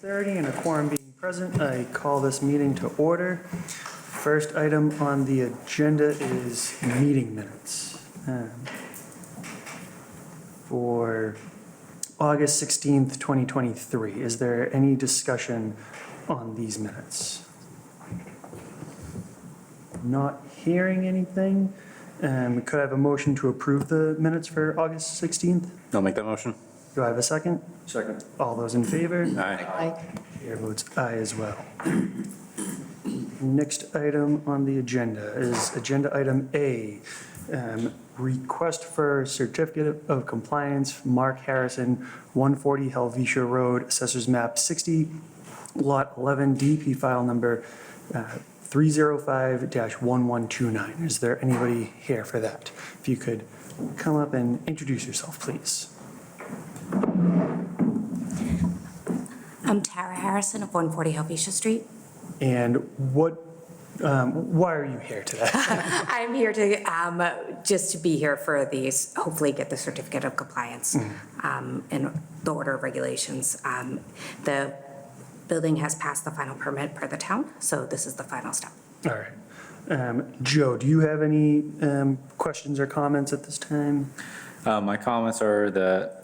6:30 and a quorum being present, I call this meeting to order. First item on the agenda is meeting minutes for August 16th, 2023. Is there any discussion on these minutes? Not hearing anything. Could I have a motion to approve the minutes for August 16th? I'll make that motion. Do I have a second? Second. All those in favor? Aye. Chair votes aye as well. Next item on the agenda is Agenda Item A, request for certificate of compliance, Mark Harrison, 140 Helvetia Road, Assessors Map 60, Lot 11, DP file number 305-1129. Is there anybody here for that? If you could come up and introduce yourself, please. I'm Tara Harrison of 140 Helvetia Street. And why are you here today? I'm here to, just to be here for these, hopefully get the certificate of compliance in the order of regulations. The building has passed the final permit per the town, so this is the final step. All right. Joe, do you have any questions or comments at this time? My comments are that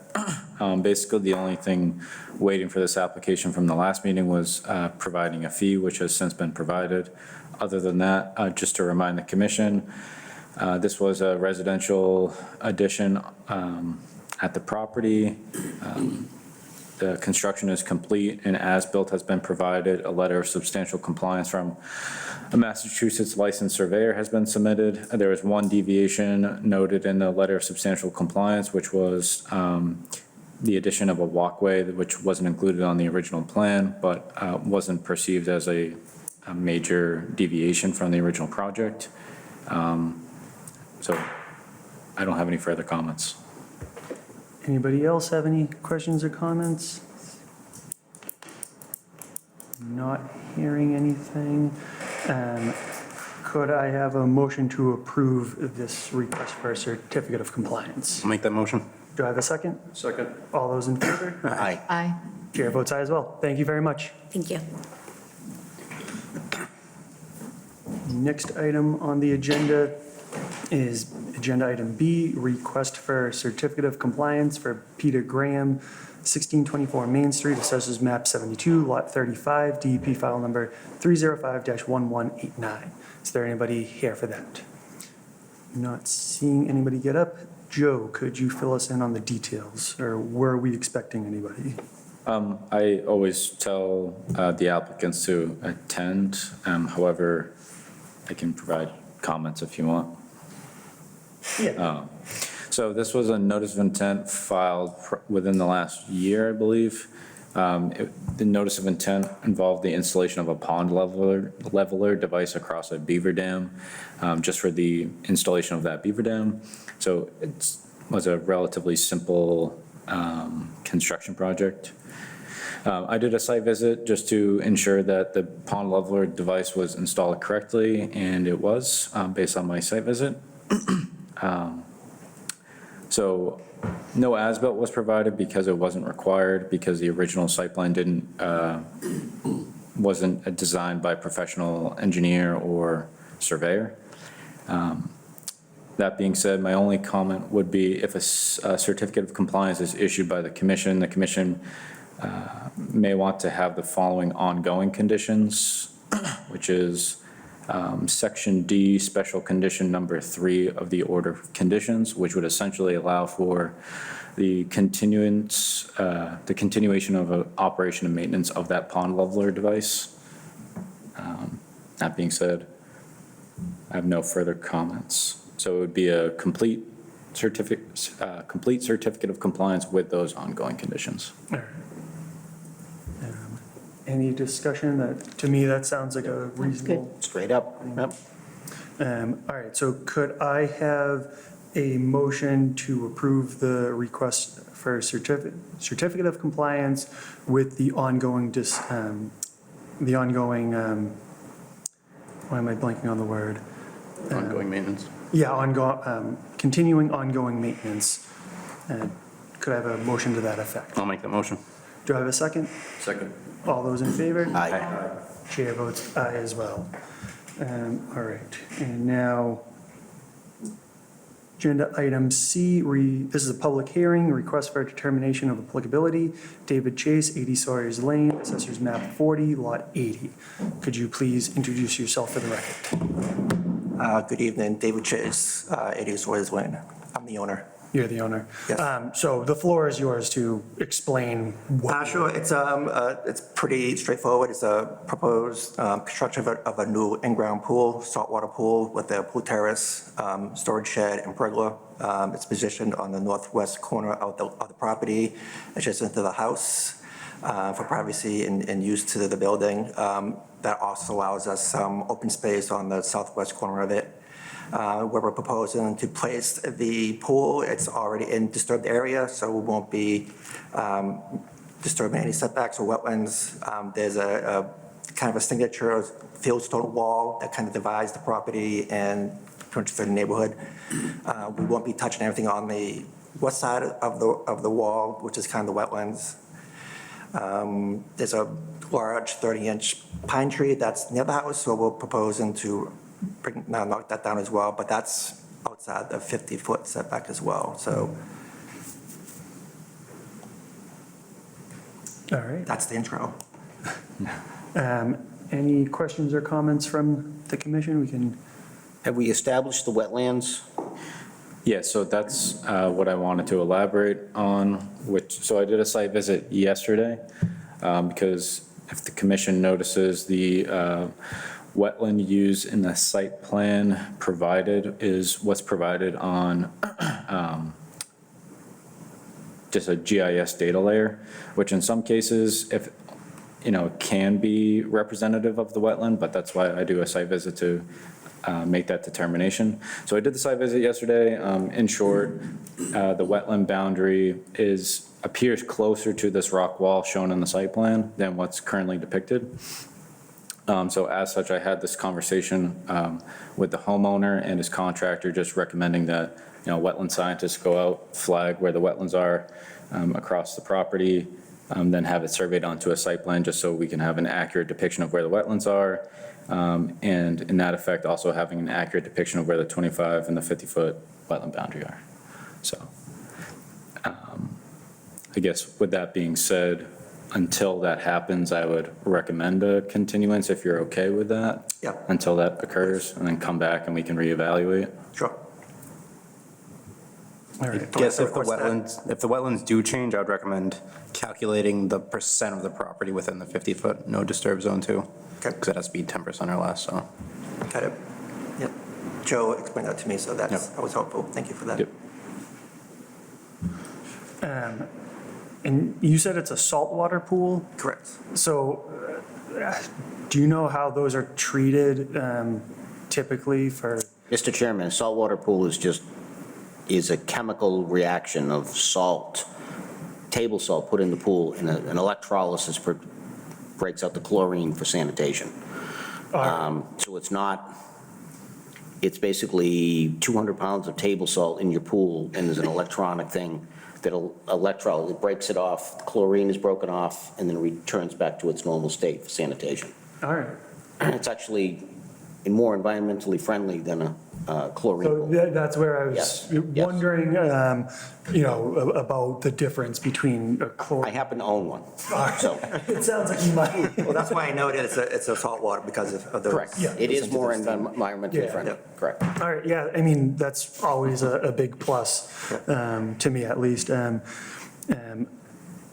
basically the only thing waiting for this application from the last meeting was providing a fee, which has since been provided. Other than that, just to remind the commission, this was a residential addition at the property. The construction is complete and as-built has been provided. A letter of substantial compliance from a Massachusetts licensed surveyor has been submitted. There was one deviation noted in the letter of substantial compliance, which was the addition of a walkway, which wasn't included on the original plan, but wasn't perceived as a major deviation from the original project. So I don't have any further comments. Anybody else have any questions or comments? Not hearing anything. Could I have a motion to approve this request for a certificate of compliance? I'll make that motion. Do I have a second? Second. All those in favor? Aye. Aye. Chair votes aye as well. Thank you very much. Thank you. Next item on the agenda is Agenda Item B, request for certificate of compliance for Peter Graham, 1624 Main Street, Assessors Map 72, Lot 35, DEP file number 305-1189. Is there anybody here for that? Not seeing anybody get up. Joe, could you fill us in on the details, or were we expecting anybody? I always tell the applicants to attend. However, I can provide comments if you want. Yeah. So this was a notice of intent filed within the last year, I believe. The notice of intent involved the installation of a pond leveler device across a beaver dam, just for the installation of that beaver dam. So it was a relatively simple construction project. I did a site visit just to ensure that the pond leveler device was installed correctly, and it was, based on my site visit. So no as-built was provided because it wasn't required, because the original site plan wasn't designed by a professional engineer or surveyor. That being said, my only comment would be if a certificate of compliance is issued by the commission may want to have the following ongoing conditions, which is Section D, special condition number 3 of the order of conditions, which would essentially allow for the continuation of operation and maintenance of that pond leveler device. That being said, I have no further comments. So it would be a complete certificate of compliance with those ongoing conditions. All right. Any discussion? That, to me, that sounds like a reasonable. Straight up. Yep. All right, so could I have a motion to approve the request for certificate of compliance with the ongoing, why am I blanking on the word? Ongoing maintenance. Yeah, continuing ongoing maintenance. Could I have a motion to that effect? I'll make that motion. Do I have a second? Second. All those in favor? Aye. Chair votes aye as well. All right, and now, agenda item C, this is a public hearing, request for determination of applicability. David Chase, 80 Sawyers Lane, Assessors Map 40, Lot 80. Could you please introduce yourself for the record? Good evening, David Chase, 80 Sawyers Lane. I'm the owner. You're the owner. Yes. So the floor is yours to explain what. Sure, it's pretty straightforward. It's a proposed construction of a new in-ground pool, saltwater pool with a pool terrace, storage shed and pergola. It's positioned on the northwest corner of the property, adjacent to the house, for privacy and use to the building. That also allows us some open space on the southwest corner of it. Where we're proposing to place the pool, it's already in disturbed area, so we won't be disturbing any setbacks or wetlands. There's a kind of a signature fieldstone wall that kind of divides the property and pretty much the neighborhood. We won't be touching anything on the west side of the wall, which is kind of the wetlands. There's a large 30-inch pine tree that's near the house, so we're proposing to knock that down as well, but that's outside the 50-foot setback as well, so All right. that's the intro. Any questions or comments from the commission? We can, Have we established the wetlands? Yeah, so that's what I wanted to elaborate on, so I did a site visit yesterday, because if the commission notices the wetland use in the site plan provided is what's provided on just a GIS data layer, which in some cases, if, can be representative of the wetland, but that's why I do a site visit to make that determination. So I did the site visit yesterday. In short, the wetland boundary appears closer to this rock wall shown in the site plan than what's currently depicted. So as such, I had this conversation with the homeowner and his contractor, just recommending that, wetland scientists go out, flag where the wetlands are across the property, then have it surveyed onto a site plan, just so we can have an accurate depiction of where the wetlands are. And in that effect, also having an accurate depiction of where the 25 and the 50-foot wetland boundary are. So I guess with that being said, until that happens, I would recommend a continuance if you're okay with that. Yeah. Until that occurs, and then come back and we can reevaluate. Sure. all right. Guess if the What's that? wetlands do change, I would recommend calculating the percent of the property within the 50-foot no disturb zone too. Okay. Because it has to be 10% or less, so. Got it. Yep. Joe explained that to me, so that was helpful. Thank you for that. Yep. And you said it's a saltwater pool? Correct. So do you know how those are treated typically for? Mr. Chairman, a saltwater pool is a chemical reaction of salt, table salt put in the pool, and an electrolysis breaks out the chlorine for sanitation. So it's basically 200 pounds of table salt in your pool, and there's an electronic thing it breaks it off, chlorine is broken off, and then returns back to its normal state for sanitation. All right. It's actually more environmentally friendly than a chlorine So pool. that's where I was Yes, yes. wondering, about the difference between a I chlorine. happen to own one, so, It sounds like you might. Well, that's why I know that it's a saltwater because of those. correct. Yeah. It is more environmentally Yeah. friendly, correct. All right, yeah, I mean, that's always a big plus, to me at least. And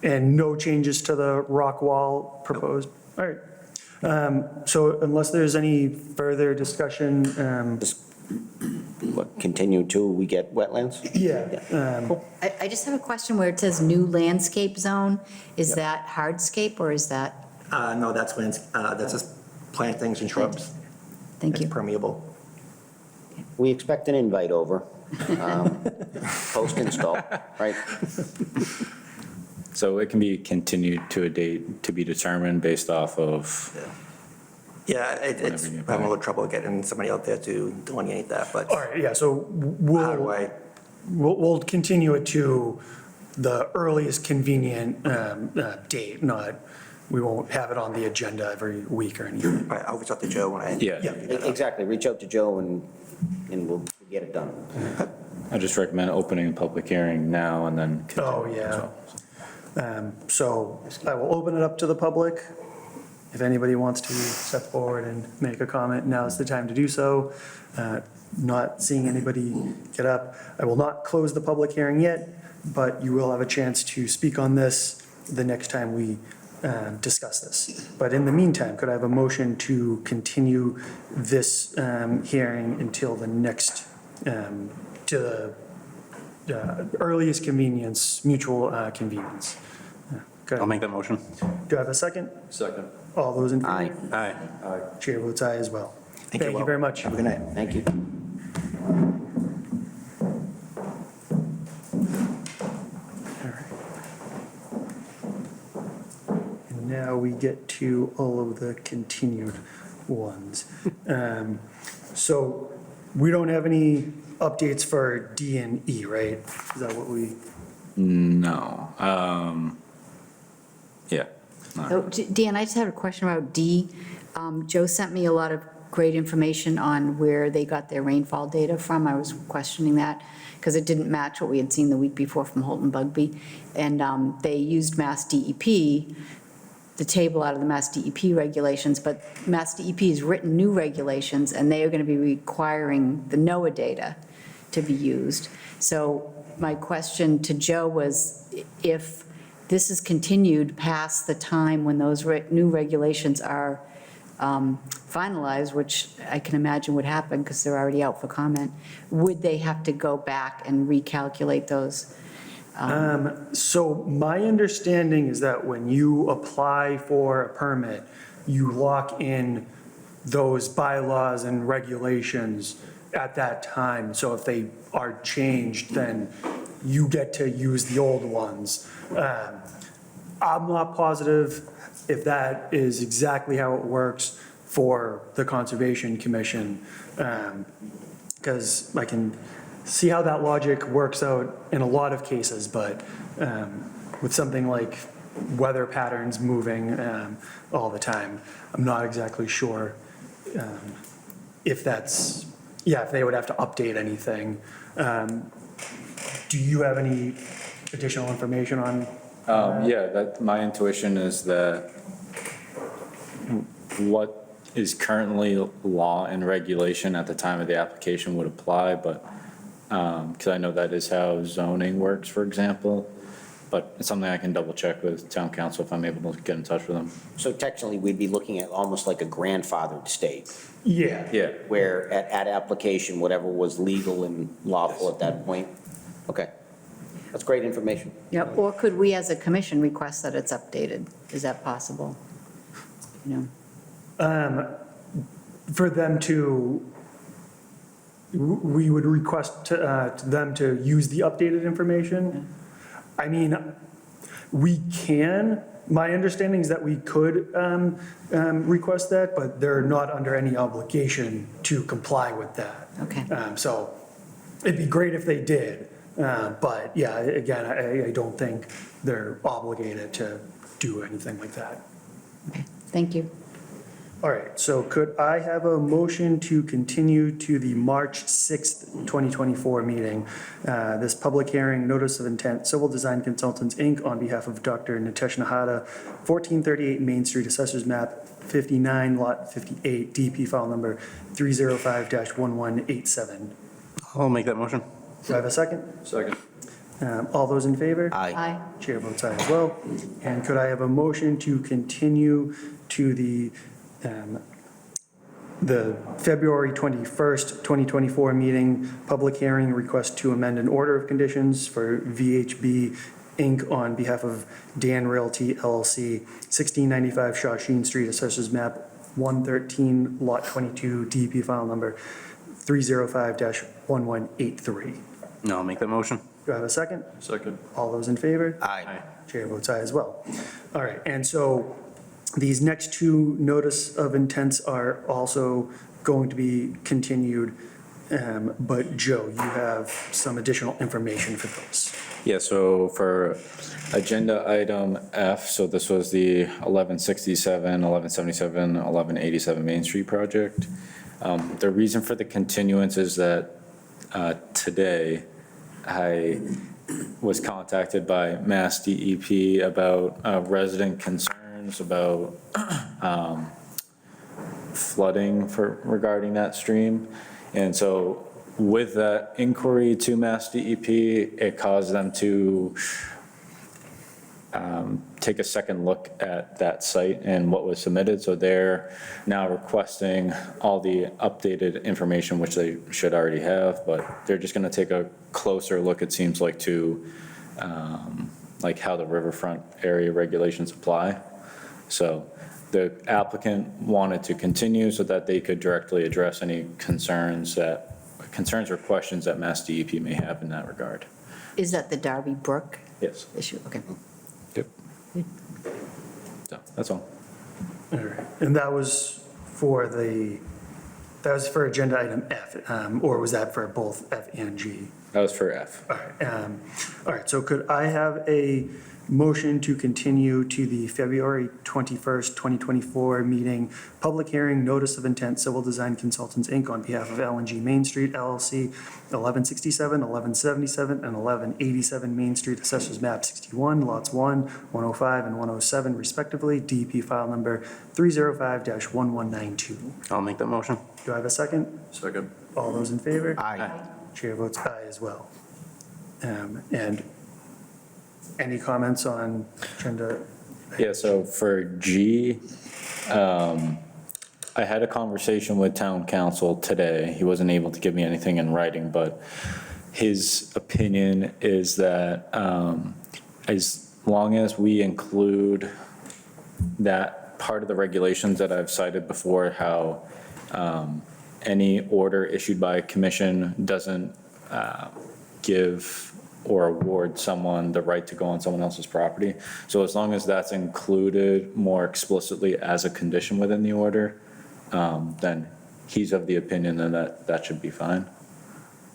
no changes to the rock wall proposed? All right. So unless there's any further discussion, Continue till we get wetlands? yeah. I just have a question where it says new landscape zone. Is that hardscape or is that, No, that's just plantings and shrubs. thank It's you. permeable. We expect an invite over, post-install, right? So it can be continued to a date to be determined based off of, Yeah, it's Whenever you having a little trouble getting somebody out there to delineate that, but All right, yeah, so how do I? we'll continue it to the earliest convenient date, not, we won't have it on the agenda every week or anything. Right, I'll reach out to Joe when I. Yeah. Exactly, reach out to Joe and we'll get it done. I just recommend opening a public hearing now and then. Oh, continue as yeah. well. So I will open it up to the public. If anybody wants to step forward and make a comment, now is the time to do so. Not seeing anybody get up. I will not close the public hearing yet, but you will have a chance to speak on this the next time we discuss this. But in the meantime, could I have a motion to continue this hearing until the next, to the earliest convenience, mutual convenience? Good. I'll make that motion. Do I have a second? Second. All those in favor? Aye, Aye. Chair votes aye as well. Thank you Thank you all. very much. Have a good night. thank you. All right. And now we get to all of the continued ones. So we don't have any updates for D and E, right? Is that what we? No. Yeah. No. So, Dan, I just had a question about D. Joe sent me a lot of great information on where they got their rainfall data from. I was questioning that because it didn't match what we had seen the week before from Holton Bugby. And they used Mass DEP, the table out of the Mass DEP regulations, but Mass DEP has written new regulations, and they are going to be requiring the NOAA data to be used. So my question to Joe was, if this is continued past the time when those new regulations are finalized, which I can imagine would happen because they're already out for comment, would they have to go back and recalculate those? So my understanding is that when you apply for a permit, you lock in those bylaws and regulations at that time. So if they are changed, then you get to use the old ones. I'm not positive if that is exactly how it works for the Conservation Commission, because I can see how that logic works out in a lot of cases, but with something like weather patterns moving all the time, I'm not exactly sure if that's, if they would have to update anything. Do you have any additional information on? Yeah, that, my intuition is that what is currently law and regulation at the time of the application would apply, but, because I know that is how zoning works, for example, but it's something I can double check with town council if I'm able to get in touch with them. So technically, we'd be looking at almost like a grandfathered state, Yeah. Yeah, where at application, whatever was legal and lawful at that point. Okay, that's great information. Yep, or could we as a commission request that it's updated? Is that possible? You know, For them to, we would request them to use the updated information. I mean, we can, my understanding is that we could request that, but they're not under any obligation to comply with that. Okay. So it'd be great if they did, but yeah, again, I don't think they're obligated to do anything like that. Okay, thank you. All right, so could I have a motion to continue to the March 6th, 2024 meeting? This public hearing, notice of intent, Civil Design Consultants, Inc., on behalf of Dr. Nitesh Nahata, 1438 Main Street, Assessors Map 59, Lot 58, DP file number 305-1187. I'll make that motion. Do I have a second? second. All those in favor? Aye. Aye. Chair votes aye as well. And could I have a motion to continue to the February 21st, 2024 meeting, public hearing, request to amend an order of conditions for VHB Inc. on behalf of Dan Realty LLC, 1695 Shawshene Street, Assessors Map 113, Lot 22, DP file number 305-1183. No, I'll make that motion. Do I have a second? Second. All those in favor? Aye. Chair votes aye as well. All right, and so these next two notice of intents are also going to be continued, but Joe, you have some additional information for those. Yeah, so for agenda item F, so this was the 1167, 1177, 1187 Main Street project. The reason for the continuance is that today I was contacted by Mass DEP about resident concerns about flooding regarding that stream. And so with that inquiry to Mass DEP, it caused them to take a second look at that site and what was submitted. So they're now requesting all the updated information, which they should already have, but they're just gonna take a closer look, it seems like, to like how the riverfront area regulations apply. So the applicant wanted to continue so that they could directly address any concerns or questions that Mass DEP may have in that regard. Is that the Darby Brook Yes. issue? Okay. Yep. So, that's all. All right. And that was for agenda item F, or was that for both F and G? That was for F. All right, so could I have a motion to continue to the February 21st, 2024 meeting, public hearing, notice of intent, Civil Design Consultants, Inc., on behalf of LNG Main Street LLC, 1167, 1177, and 1187 Main Street, Assessors Map 61, Lots 1, 105, and 107 respectively, DEP file number 305-1192. I'll make that motion. Do I have a second? Second. All those in favor? Aye. Chair votes aye as well. And any comments on agenda? Yeah, so for G, I had a conversation with town council today. He wasn't able to give me anything in writing, but his opinion is that as long as we include that part of the regulations that I've cited before, how any order issued by a commission doesn't give or award someone the right to go on someone else's property. So as long as that's included more explicitly as a condition within the order, then he's of the opinion that should be fine.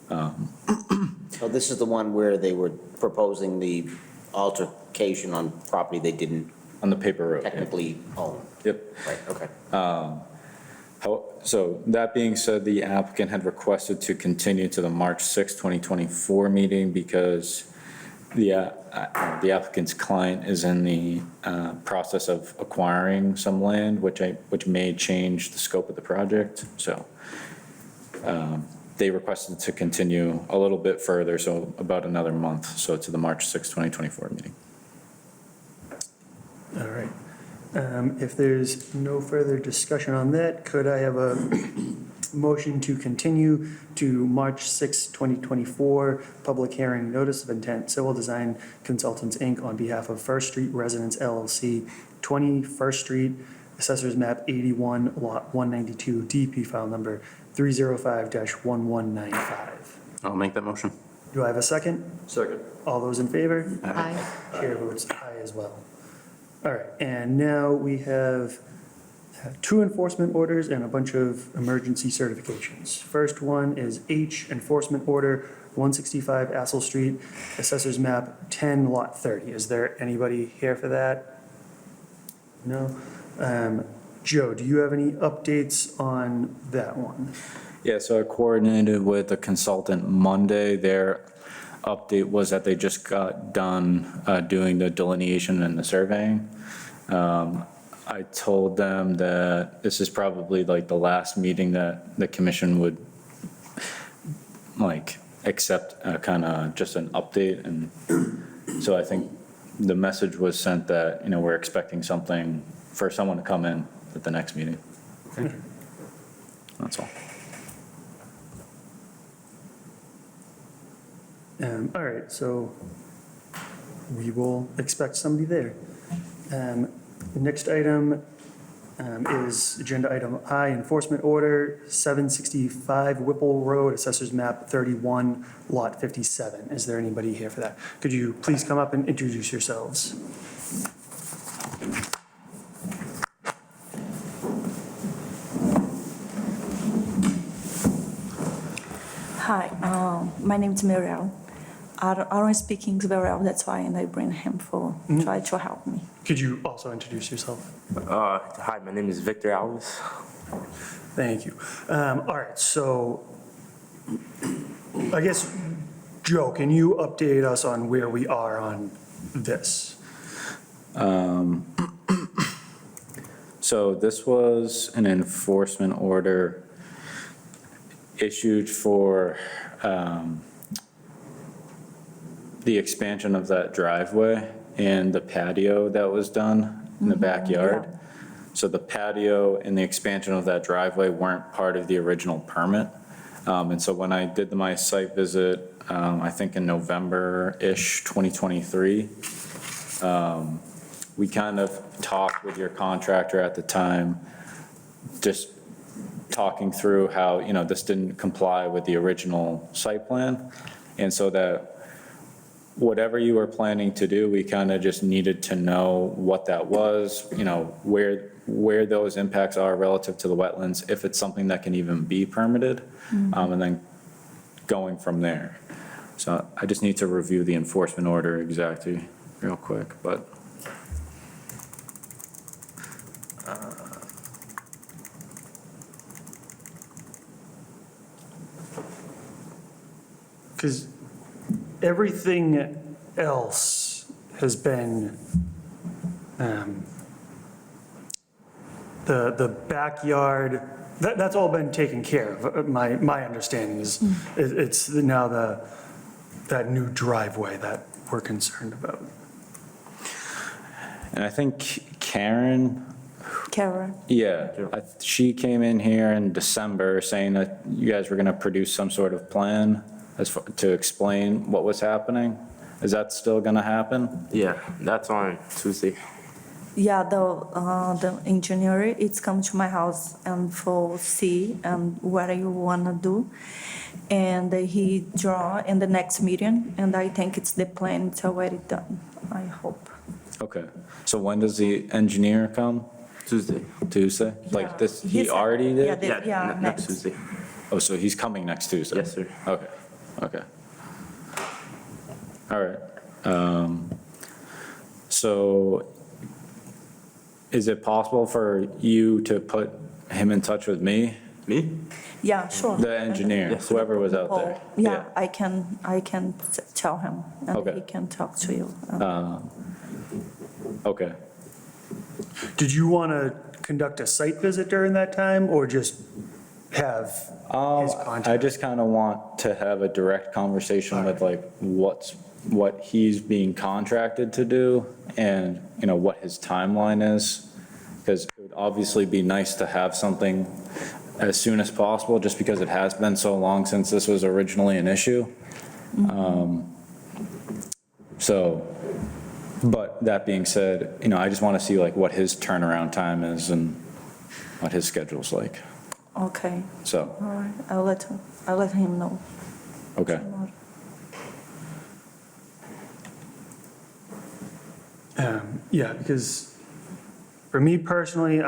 So this is the one where they were proposing the altercation on property they didn't On the paper road. technically own. Yep. Right, okay. So that being said, the applicant had requested to continue to the March 6, 2024 meeting because the applicant's client is in the process of acquiring some land, which may change the scope of the project. So they requested to continue a little bit further, so about another month, so to the March 6, 2024 meeting. All right. If there's no further discussion on that, could I have a motion to continue to March 6, 2024, public hearing, notice of intent, Civil Design Consultants, Inc., on behalf of First Street Residence LLC, 20 First Street, Assessors Map 81, Lot 192, DP file number 305-1195. I'll make that motion. Do I have a second? Second. All those in favor? Aye. Chair votes aye as well. All right, and now we have 2 enforcement orders and a bunch of emergency certifications. First one is H, Enforcement Order 165 Assel Street, Assessors Map 10, Lot 30. Is there anybody here for that? No? Joe, do you have any updates on that one? Yeah, so I coordinated with the consultant Monday. Their update was that they just got done doing the delineation and the surveying. I told them that this is probably like the last meeting that the commission would like accept kind of just an update. And so I think the message was sent that, we're expecting something for someone to come in at the next meeting. That's all. All right, so we will expect somebody there. The next item is agenda item I, Enforcement Order 765 Whipple Road, Assessors Map 31, Lot 57. Is there anybody here for that? Could you please come up and introduce yourselves? Hi, my name is Muriel. I don't speak English very well, that's why, and I bring him for try to help me. Could you also introduce yourself? Hi, my name is Victor Alves. Thank you. All right, so I guess, Joe, can you update us on where we are on this? So this was an enforcement order issued for the expansion of that driveway and the patio that was done in the backyard. So the patio and the expansion of that driveway weren't part of the original permit. And so when I did my site visit, I think in November-ish 2023, we kind of talked with your contractor at the time, just talking through how, you know, this didn't comply with the original site plan. And so that whatever you were planning to do, we kind of just needed to know what that was, you know, where those impacts are relative to the wetlands, if it's something that can even be permitted, and then going from there. So I just need to review the enforcement order exactly real quick, but. Because everything else has been, the backyard, that's all been taken care of. My understanding is, it's now that new driveway that we're concerned about. And I think Karen, Kara, she came in here in December saying that you guys were gonna produce some sort of plan to explain what was happening. Is that still gonna happen? Yeah, that's on Tuesday. yeah, the engineer, it's come to my house and for see and what you wanna do. And he draw in the next meeting, and I think it's the plan, it's already done, I hope. Okay, so when does the engineer come? Tuesday. Tuesday? Like Yeah. this, he He's- already yeah, did? Yeah, Next Tuesday. Oh, so he's coming next Tuesday? Yes, sir. Okay, okay. All right. So is it possible for you to put him in touch with me? Me? Yeah, sure. The engineer, Yes. whoever was out there? Yeah, I can tell him, and Okay. he can talk to you. Okay. Did you want to conduct a site visit during that time, or just have his I contact? just kind of want to have a direct conversation with like what he's being contracted to do and, you know, what his timeline is. Because it would obviously be nice to have something as soon as possible, just because it has been so long since this was originally an issue. So, but that being said, you know, I just want to see like what his turnaround time is and what his schedule's like. Okay, So, all right, I'll let him know. okay. Yeah, because for me personally,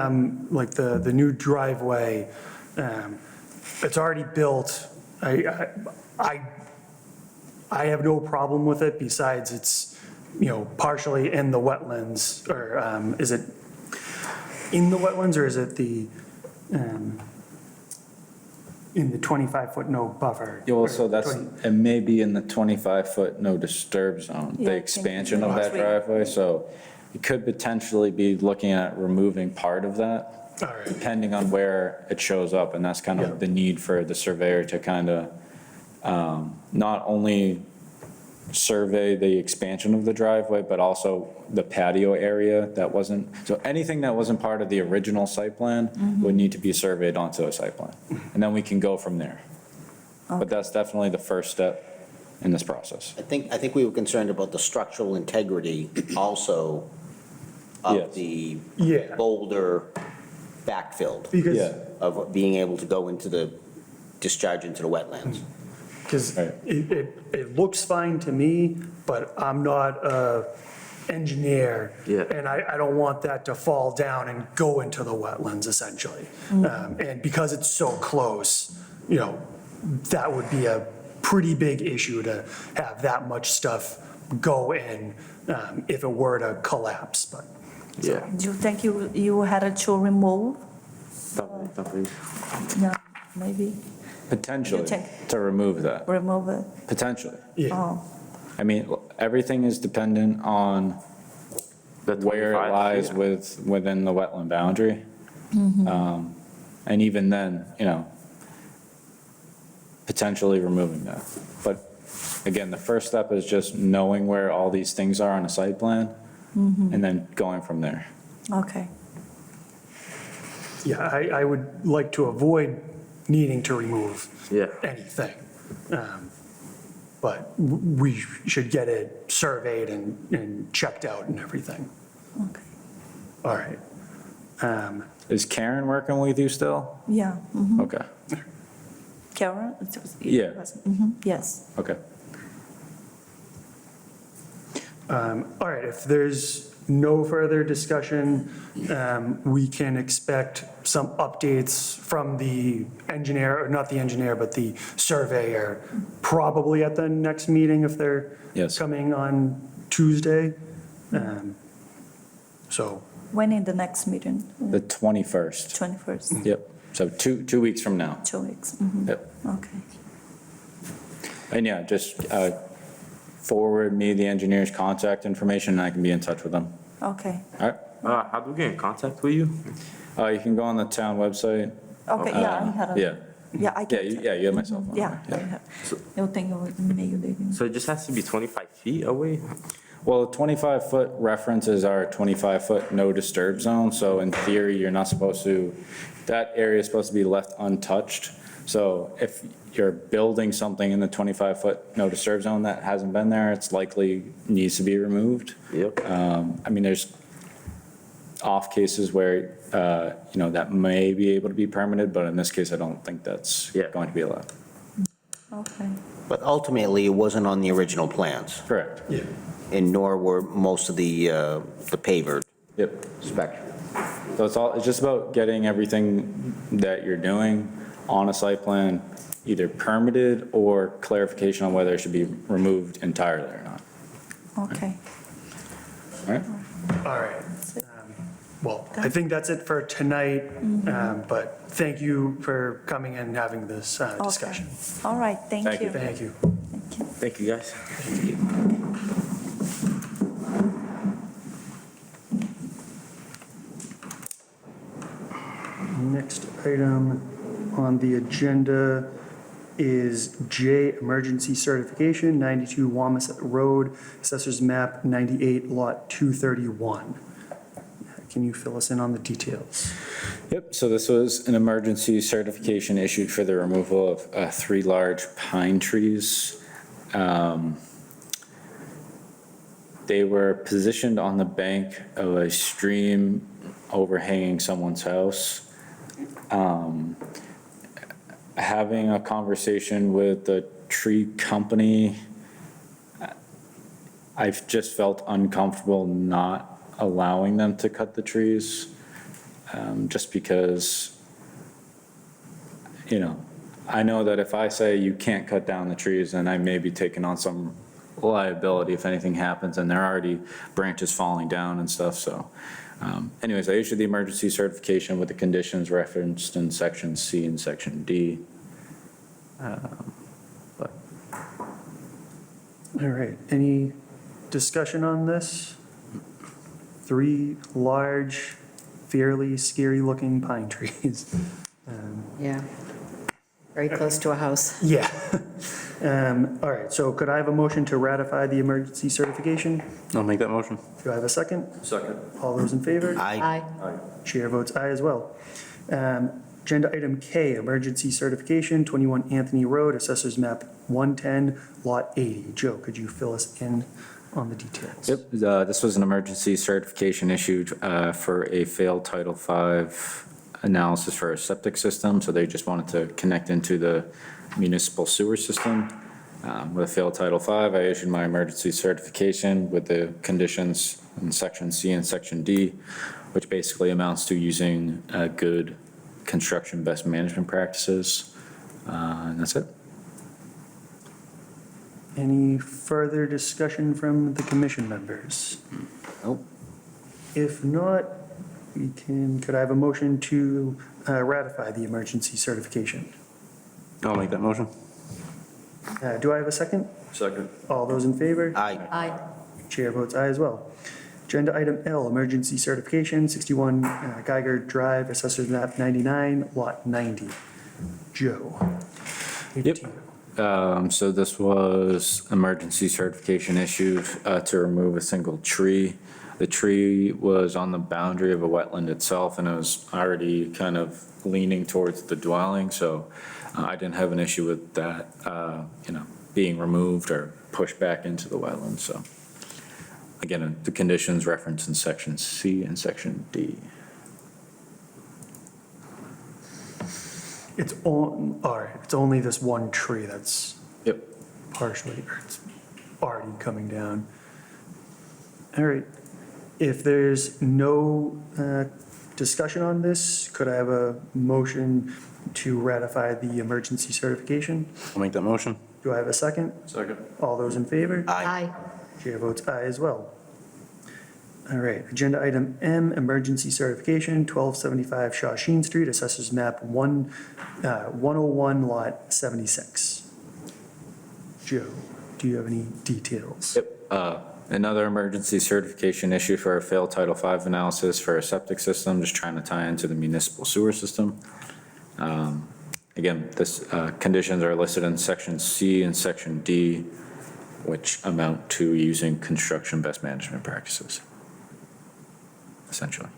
like the new driveway, it's already built. I have no problem with it, besides it's, you know, partially in the wetlands, or is it in the wetlands, or is it in the 25-foot no buffer? Yeah, well, so that's, 20 it may be in the 25-foot no disturb zone, Yeah, the I expansion think of that it's driveway, so you could potentially be looking at removing part of that, All right. depending on where it shows up, and that's kind Yeah. of the need for the surveyor to kind of not only survey the expansion of the driveway, but also the patio area that wasn't, so anything that wasn't part of the original site plan would need to be surveyed onto a site plan. And then we can go from there. But that's definitely the first step in this process. I think we were concerned about the structural integrity also Yes. of the Yeah. boulder backfilled, Because, Yeah. of being able to go into the, discharge into the wetlands. because Right. it looks fine to me, but I'm not a engineer. Yeah. And I don't want that to fall down and go into the wetlands, essentially. And because it's so close, you know, that would be a pretty big issue to have that much stuff go in if it were to collapse, but. Yeah. Do you think you had to remove? Definitely. Yeah, maybe Potentially, You think- to remove that, remove it. potentially. Yeah, Oh, I mean, everything is dependent on The where it 25, lies yeah. within the wetland boundary. And even then, potentially removing that. But again, the first step is just knowing where all these things are on a site plan and then going from there. okay. yeah, I would like to avoid needing to remove Yeah. anything. But we should get it surveyed and checked out and everything. Okay. All right. Is Karen working with you still? Yeah. Okay, Karen? Yeah. Yes. okay. All right, if there's no further discussion, we can expect some updates from the engineer, or not the engineer, but the surveyor, probably at the next meeting if they're Yes. coming on Tuesday. So, When in the next meeting? The 21st. 21st, Yep, so two weeks from now. 2 weeks. Yep. Okay. And yeah, just forward me the engineer's contact information and I can be in touch with them. Okay. All right? How do we get in contact with you? You can go on the town website. Okay, yeah, I had a. Yeah, Yeah, I can. you have my cell phone. Yeah, I have. Eu tenho o e-mail dele. So it just has to be 25 feet away? Well, 25-foot reference is our 25-foot no disturb zone, so in theory, you're not supposed to, that area is supposed to be left untouched. So if you're building something in the 25-foot no disturb zone that hasn't been there, it's likely needs to be removed. Yep. I mean, there's off cases where, that may be able to be permitted, but in this case, I don't think that's Yeah. going to be allowed. Okay. But ultimately, it wasn't on the original plans, Correct. yeah, and nor were most of the paver Yep. spec. So it's just about getting everything that you're doing on a site plan, either permitted or clarification on whether it should be removed entirely or not. Okay. All right? all right. Well, I think that's it for tonight, but thank you for coming and having this discussion. Okay. All right, thank Thank you. you. Thank you. Thank you. Thank you, guys. Next item on the agenda is J, emergency certification, 92 Wamasett Road, Assessors Map 98, Lot 231. Can you fill us in on the details? Yep, so this was an emergency certification issued for the removal of 3 large pine trees. They were positioned on the bank of a stream overhanging someone's house. Having a conversation with the tree company, I've just felt uncomfortable not allowing them to cut the trees, just because, I know that if I say you can't cut down the trees, then I may be taking on some liability if anything happens, and there are already branches falling down and stuff, so. Anyways, I issued the emergency certification with the conditions referenced in section C and section D. But All right, any discussion on this? 3 large, fairly scary-looking pine trees. Yeah. Very close to a house. Yeah. All right, so could I have a motion to ratify the emergency certification? I'll make that motion. Do I have a second? Second. All those in favor? I, Aye. Chair votes aye as well. Agenda item K, emergency certification, 21 Anthony Road, Assessors Map 110, Lot 80. Joe, could you fill us in on the details? Yep, this was an emergency certification issued for a failed Title V analysis for a septic system, so they just wanted to connect into the municipal sewer system. With a failed Title V, I issued my emergency certification with the conditions in section C and section D, which basically amounts to using good construction best management practices, and that's it. Any further discussion from the commission members? Nope. If not, could I have a motion to ratify the emergency certification? I'll make that motion. Do I have a second? Second. All those in favor? Aye. Aye. Chair votes aye as well. Agenda item L, emergency certification, 61 Geiger Drive, Assessor's Map 99, Lot 90. Joe. Yep. So this was emergency certification issued to remove a single tree. The tree was on the boundary of a wetland itself, and it was already kind of leaning towards the dwelling, so I didn't have an issue with that, being removed or pushed back into the wetland, so. Again, the conditions referenced in section C and section D. It's only this one tree that's Yep. partially, or it's already coming down. All right. If there's no discussion on this, could I have a motion to ratify the emergency certification? I'll make that motion. Do I have a second? Second. All those in favor? Aye. Chair votes aye as well. All right, agenda item M, emergency certification, 1275 Shawshene Street, Assessors Map 101, Lot 76. Joe, do you have any details? Yep. Another emergency certification issued for a failed Title V analysis for a septic system, just trying to tie into the municipal sewer system. Again, conditions are listed in section C and section D, which amount to using construction best management practices, essentially.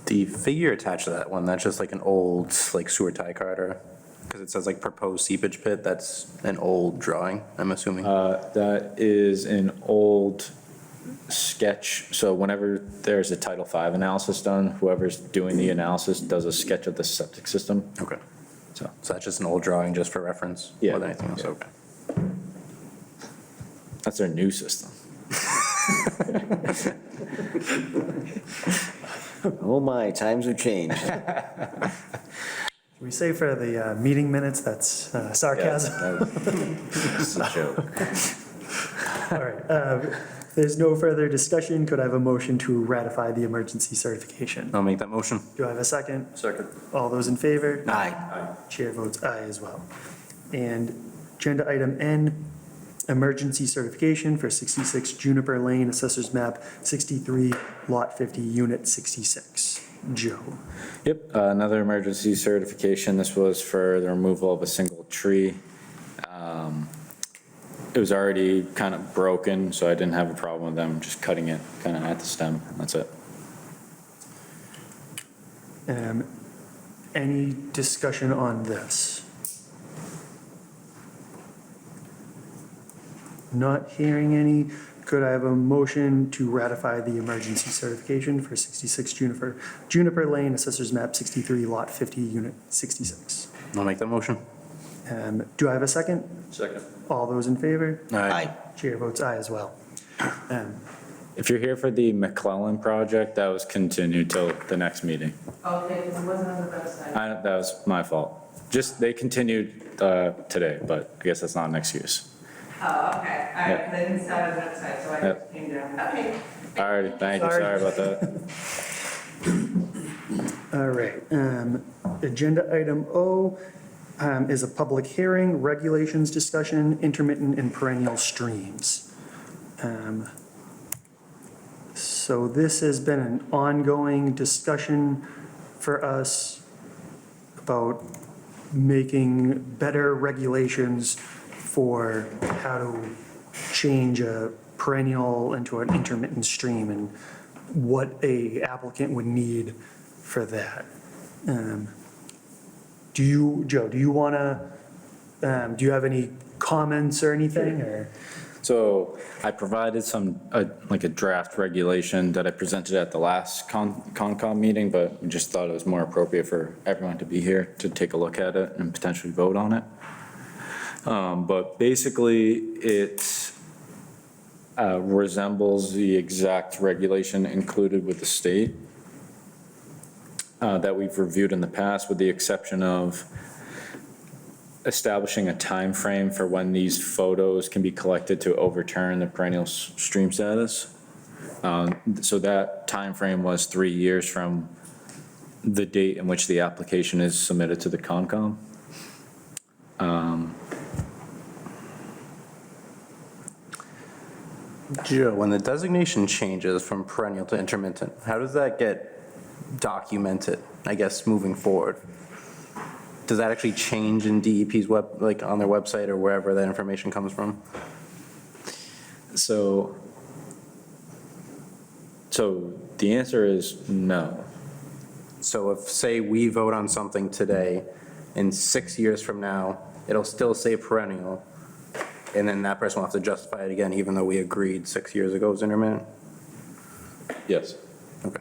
The figure attached to that one, that's just like an old, like sewer tie carder? Because it says like proposed seepage pit, that's an old drawing, I'm assuming. That is an old sketch, so whenever there's a Title V analysis done, whoever's doing the analysis does a sketch of the septic system. Okay. So, So that's just an old drawing just for reference? Yeah. More than anything else, Yeah. okay. that's their new system. Oh my, times have changed. We say for the meeting minutes, that's sarcasm. It's a joke. All right, if there's no further discussion, could I have a motion to ratify the emergency certification? I'll make that motion. Do I have a second? Second. All those in favor? Aye. Chair votes aye as well. And agenda item N, emergency certification for 66 Juniper Lane, Assessors Map 63, Lot 50, Unit 66. Joe. Yep, another emergency certification. This was for the removal of a single tree. It was already kind of broken, so I didn't have a problem with them just cutting it kind of at the stem. That's it. Any discussion on this? Not hearing any. Could I have a motion to ratify the emergency certification for 66 Juniper Lane, Assessors Map 63, Lot 50, Unit 66? I'll make that motion. Do I have a second? Second. All those in favor? Aye. Chair votes aye as well. If you're here for the McClellan project, that was continued till the next meeting. Okay, because it wasn't on the website. That was my fault. They continued today, but I guess that's not an excuse. Oh, okay, all right, because I didn't see it on the website, so I Yep. just came down. Okay. All right, thank you, sorry about that. All right, agenda item O is a public hearing, regulations discussion, intermittent and perennial streams. So this has been an ongoing discussion for us about making better regulations for how to change a perennial into an intermittent stream and what a applicant would need for that. Joe, do you have any comments or anything, or? So I provided like a draft regulation that I presented at the last Concom meeting, but we just thought it was more appropriate for everyone to be here to take a look at it and potentially vote on it. But basically, it resembles the exact regulation included with the state that we've reviewed in the past, with the exception of establishing a time frame for when these photos can be collected to overturn the perennial stream status. So that time frame was 3 years from the date in which the application is submitted to the Concom. Joe, when the designation changes from perennial to intermittent, how does that get documented, I guess, moving forward? Does that actually change in DEP's like on their website or wherever that information comes from? So the answer is no. So if, say, we vote on something today, in 6 years from now, it'll still say perennial, and then that person will have to justify it again, even though we agreed 6 years ago it was intermittent? Yes. Okay.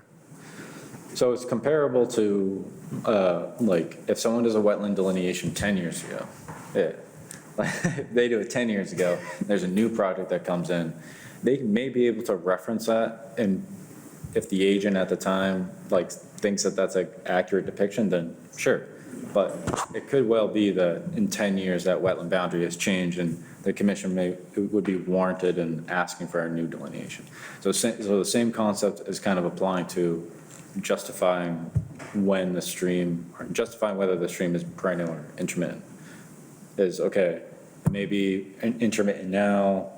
So it's comparable to, like, if someone does a wetland delineation 10 years ago, if they do it 10 years ago, there's a new project that comes in, they may be able to reference that, and if the agent at the time, like, thinks that that's an accurate depiction, then sure. But it could well be that in 10 years, that wetland boundary has changed, and the commission would be warranted in asking for a new delineation. So the same concept is kind of applying to justifying when the stream, or justifying whether the stream is perennial or intermittent. Is, okay, maybe intermittent now,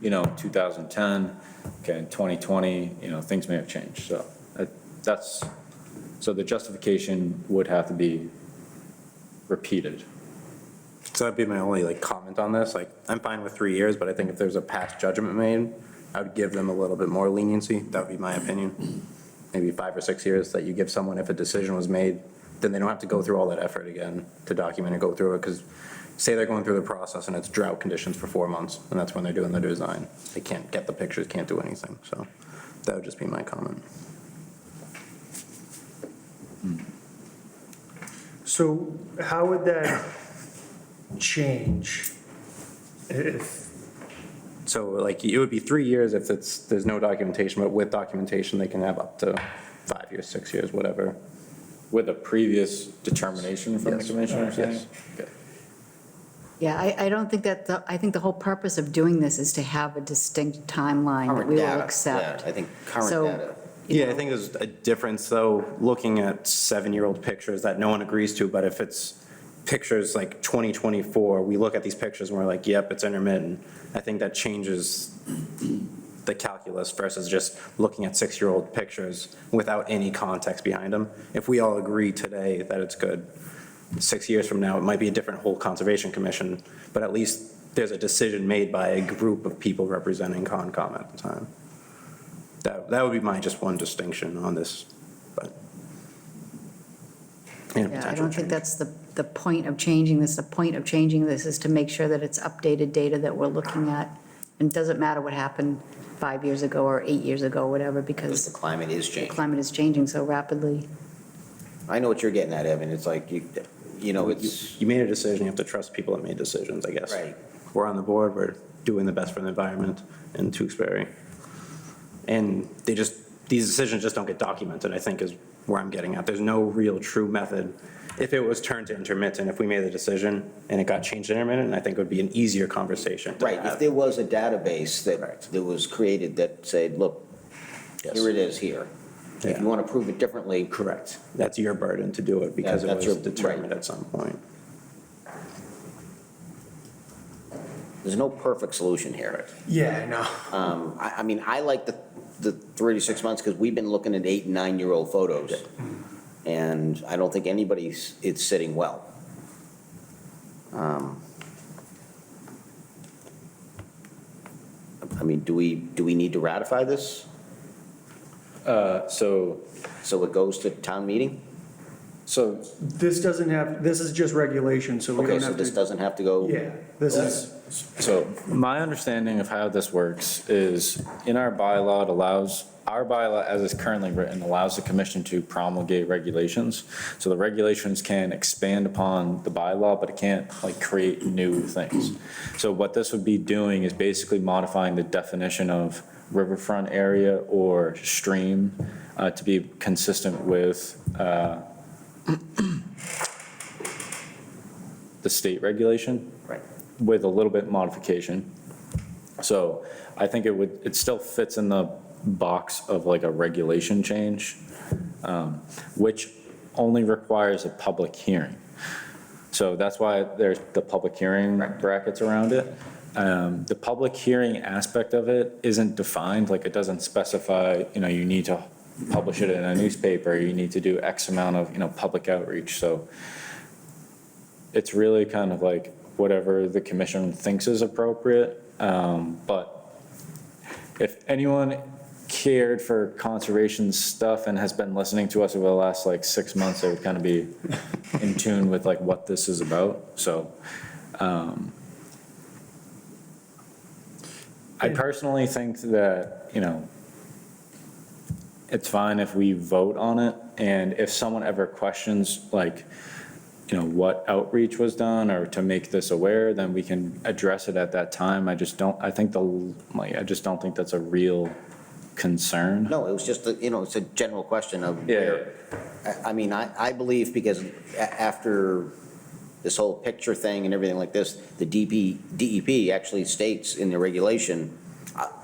2010, okay, in 2020, things may have changed. So so the justification would have to be repeated. So that'd be my only comment on this. I'm fine with 3 years, but I think if there's a past judgment made, I would give them a little bit more leniency. That would be my opinion. Maybe 5 or 6 years that you give someone if a decision was made, then they don't have to go through all that effort again to document and go through it. Because say they're going through the process and it's drought conditions for 4 months, and that's when they're doing the design. They can't get the pictures, can't do anything. So that would just be my comment. So how would that change if, So it would be 3 years if there's no documentation, but with documentation, they can have up to 5 years, 6 years, whatever. With a previous determination from the Yes. commissioner, saying? Yes. Okay. Yeah, I don't think I think the whole purpose of doing this is to have a distinct timeline that Current we will data. accept. Yeah, I think current So, data. you Yeah, know, I think there's a difference, though, looking at 7-year-old pictures that no one agrees to, but if it's pictures like 2024, we look at these pictures and we're like, yep, it's intermittent. I think that changes the calculus versus just looking at 6-year-old pictures without any context behind them. If we all agree today that it's good, 6 years from now, it might be a different whole conservation commission, but at least there's a decision made by a group of people representing Concom at the time. That would be my just one distinction on this, but. and a Yeah, I potential don't think change. that's the point of changing this. The point of changing this is to make sure that it's updated data that we're looking at. And it doesn't matter what happened 5 years ago or 8 years ago, whatever, Because because the climate is the changing. climate is changing so rapidly. I know what you're getting at, Evan. It's like, it's, You made a decision, you have to trust people that made decisions, I guess. right. We're on the board, we're doing the best for the environment in Tewksbury. And these decisions just don't get documented, I think is where I'm getting at. There's no real true method. If it was turned to intermittent, if we made the decision and it got changed to intermittent, I think it would be an easier conversation to Right, if have. there was a database Correct. that was created that said, look, Yes. here it is here. If Yeah. you want to prove it differently, Correct. That's your burden to do it because it That's was your- determined right. at some point. there's no perfect solution here. yeah, I know. I mean, I like the 3 to 6 months because we've been looking at 8 and 9-year-old photos. And I don't think it's sitting well. I mean, do we need to ratify this? So So it goes to town meeting? This doesn't have, this is just regulation, so we Okay, don't so have this to. doesn't have to go? Yeah, this is, So my understanding of how this works is in our bylaw, it allows, our bylaw as it's currently written allows the commission to promulgate regulations. So the regulations can expand upon the bylaw, but it can't create new things. So what this would be doing is basically modifying the definition of riverfront area or stream to be consistent with the state regulation. Right. With a little bit modification. So I think it still fits in the box of like a regulation change, which only requires a public hearing. So that's why there's the public hearing brackets around it. The public hearing aspect of it isn't defined, like it doesn't specify, you need to publish it in a newspaper, you need to do X amount of, public outreach. So it's really kind of like whatever the commission thinks is appropriate. But if anyone cared for conservation stuff and has been listening to us over the last like 6 months, they would kind of be in tune with like what this is about. So I personally think that, it's fine if we vote on it. And if someone ever questions like, what outreach was done or to make this aware, then we can address it at that time. I just don't think that's a real concern. No, it was just, it's a general question of Yeah. where, I mean, I believe because after this whole picture thing and everything like this, the DEP actually states in the regulation,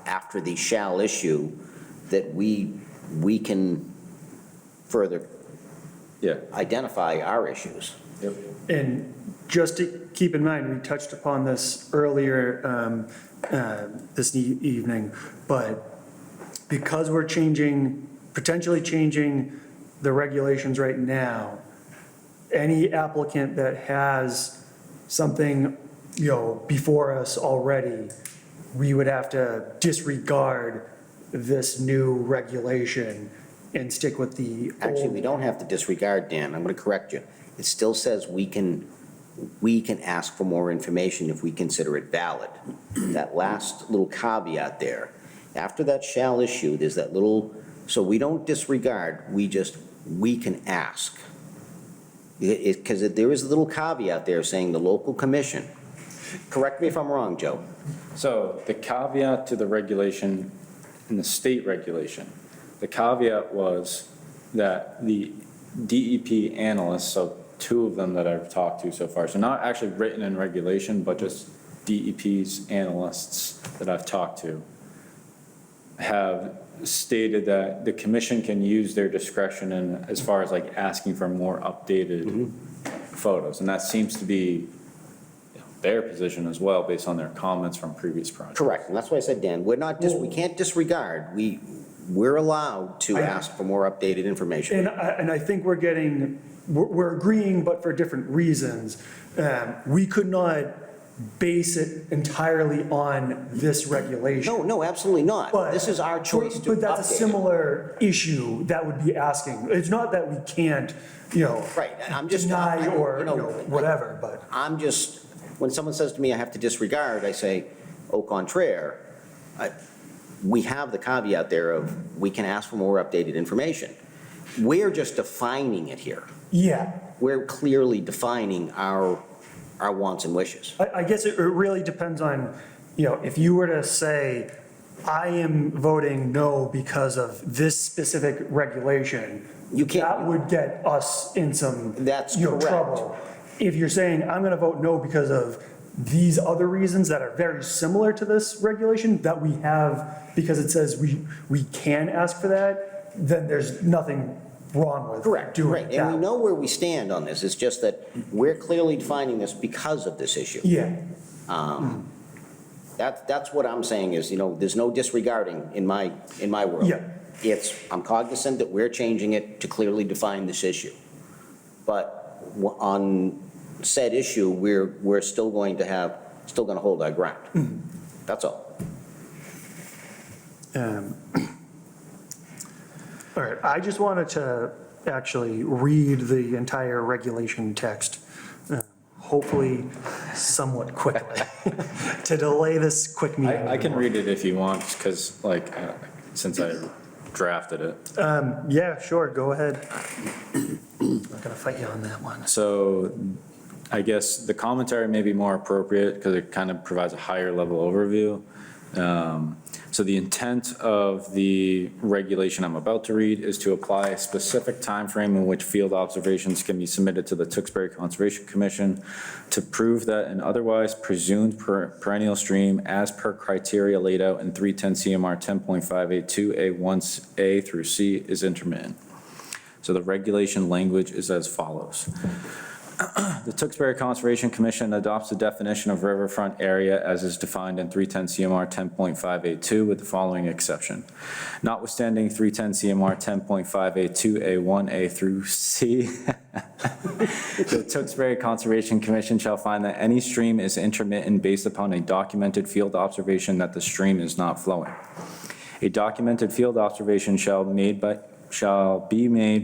after the shall issue, that we can further identify our issues. Yep. And just to keep in mind, we touched upon this earlier this evening, but because we're potentially changing the regulations right now, any applicant that has something, before us already, we would have to disregard this new regulation and stick with the old. Actually, we don't have to disregard, Dan, I'm going to correct you. It still says we can ask for more information if we consider it valid. That last little caveat there, after that shall issue, there's that little, so we don't disregard, we can ask. Because there is a little caveat there saying the local commission. Correct me if I'm wrong, Joe. So the caveat to the regulation in the state regulation, the caveat was that the DEP analysts, so 2 of them that I've talked to so far, so not actually written in regulation, but just DEP's analysts that I've talked to, have stated that the commission can use their discretion in as far as like asking for more updated photos. And that seems to be their position as well, based on their comments from previous projects. Correct, and that's why I said, Dan, we can't disregard. We're allowed to ask for more updated information. And I think we're agreeing, but for different reasons. We could not base it entirely on this regulation. No, absolutely not. But- This is our choice to update But that's a it. similar issue that would be asking. It's not that we can't, Right, I'm just. deny or, you know, whatever, but. I'm just, when someone says to me I have to disregard, I say, au contraire, we have the caveat there of we can ask for more updated information. We're just defining it here. Yeah, We're clearly defining our wants and wishes. I guess it really depends on, if you were to say, I am voting no because of this specific regulation, You can't- that would get us in some, That's correct. trouble. If you're saying, I'm going to vote no because of these other reasons that are very similar to this regulation that we have, because it says we can ask for that, then there's nothing wrong with Correct, doing right, that. and we know where we stand on this, it's just that we're clearly defining this because of this issue. Yeah, That's what I'm saying is, there's no disregarding in my world. Yeah. I'm cognizant that we're changing it to clearly define this issue. But on said issue, we're still going to hold our ground. That's all. All right, I just wanted to actually read the entire regulation text, hopefully somewhat quickly, to delay this quick meeting. I can read it if you want, because since I drafted it. Yeah, sure, go ahead. I'm not gonna fight you on that one. So I guess the commentary may be more appropriate because it kind of provides a higher level overview. So So the intent of the regulation I'm about to read is to apply a specific timeframe in which field observations can be submitted to the Tewksbury Conservation Commission to prove that an otherwise presumed perennial stream as per criteria laid out in 310 CMR 10.582A1A through C is intermittent. So the regulation language is as follows. The Tewksbury Conservation Commission adopts the definition of riverfront area as is defined in 310 CMR 10.582 with the following exception. Notwithstanding 310 CMR 10.582A1A through C, the Tewksbury Conservation Commission shall find that any stream is intermittent based upon a documented field observation that the stream is not flowing. A documented field observation shall be made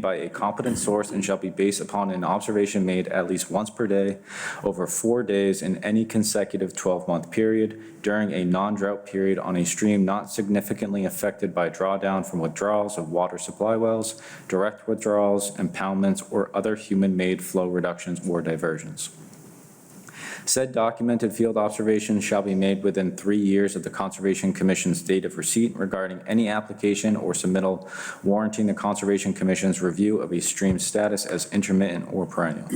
by a competent source and shall be based upon an observation made at least once per day over 4 days in any consecutive 12-month period during a non-drought period on a stream not significantly affected by drawdown from withdrawals of water supply wells, direct withdrawals, impoundments, or other human-made flow reductions or diversions. Said documented field observation shall be made within 3 years of the Conservation Commission's date of receipt regarding any application or submittal warranting the Conservation Commission's review of a stream status as intermittent or perennial.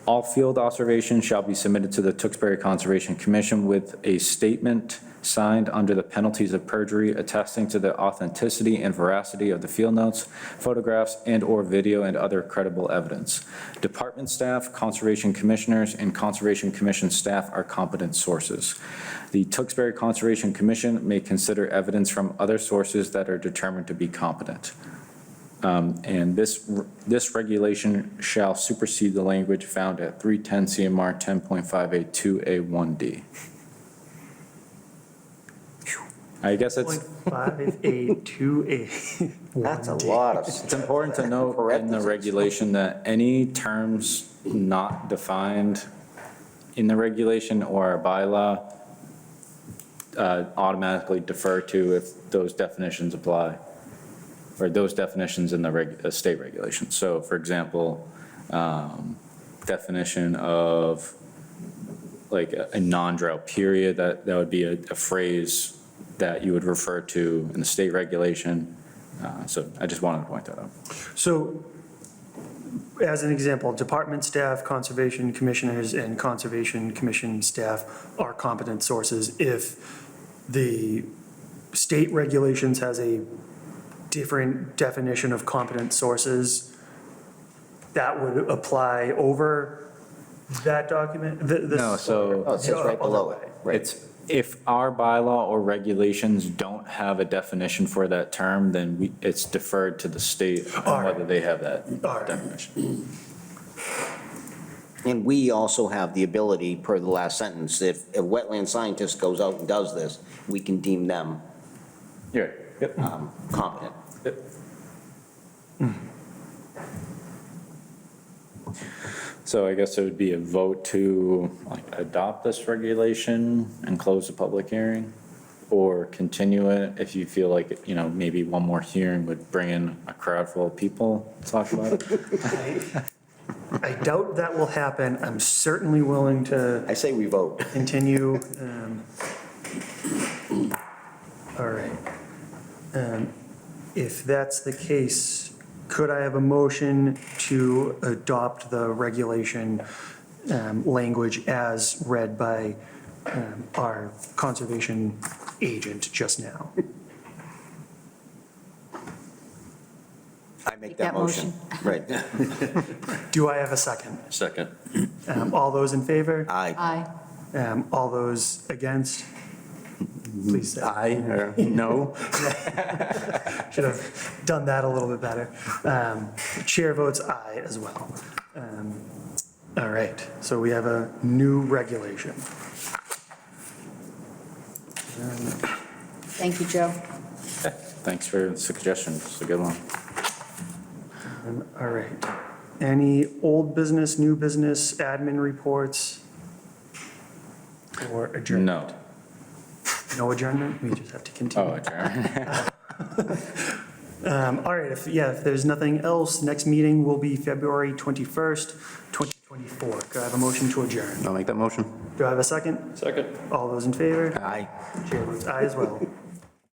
All field observations shall be submitted to the Tewksbury Conservation Commission with a statement signed under the penalties of perjury attesting to the authenticity and veracity of the field notes, photographs, and/or video and other credible evidence. Department staff, Conservation Commissioners, and Conservation Commission staff are competent sources. The Tewksbury Conservation Commission may consider evidence from other sources that are determined to be competent. And this regulation shall supersede the language found at 310 CMR 10.582A1D. I guess it's, 0.582A. That's a lot of. it's important to note in the regulation that any terms not defined in the regulation or our bylaw automatically defer to if those definitions apply, or those definitions in the state regulation. So for example, definition of like a non-drought period, that would be a phrase that you would refer to in the state regulation. So I just wanted to point that out. So, as an example, department staff, conservation commissioners, and conservation commission staff are competent sources. If the state regulations has a different definition of competent sources, that would apply over that document? No, so Oh, it says right below it. Right. it's, if our bylaw or regulations don't have a definition for that term, then it's deferred to the state All on right. whether they have that All right. definition. And we also have the ability, per the last sentence, if a wetland scientist goes out and does this, we can deem them Yeah, yep. competent. So I guess it would be a vote to like adopt this regulation and close the public hearing, or continue it if you feel like, you know, maybe one more hearing would bring in a crowd full of people to talk about it. I doubt that will happen. I'm certainly willing to I say we vote. continue. All right. If that's the case, could I have a motion to adopt the regulation language as read by our conservation agent just now? I make that motion. Right. Do I have a second? Second. All those in favor? Aye. Aye. All those against? Please say. Aye or no? Should have done that a little bit better. Chair votes aye as well. All right, so we have a new regulation. Thank you, Joe. Thanks for the suggestion, it's a good one. All right. Any old business, new business, admin reports? Or adjournment? No. No adjournment? We just have to continue. Oh, adjourn. All right, if there's nothing else, next meeting will be February 21st, 2020. 24. Could I have a motion to adjourn? I'll make that motion. Do I have a second? Second. All those in favor? Aye. Chair votes aye as well.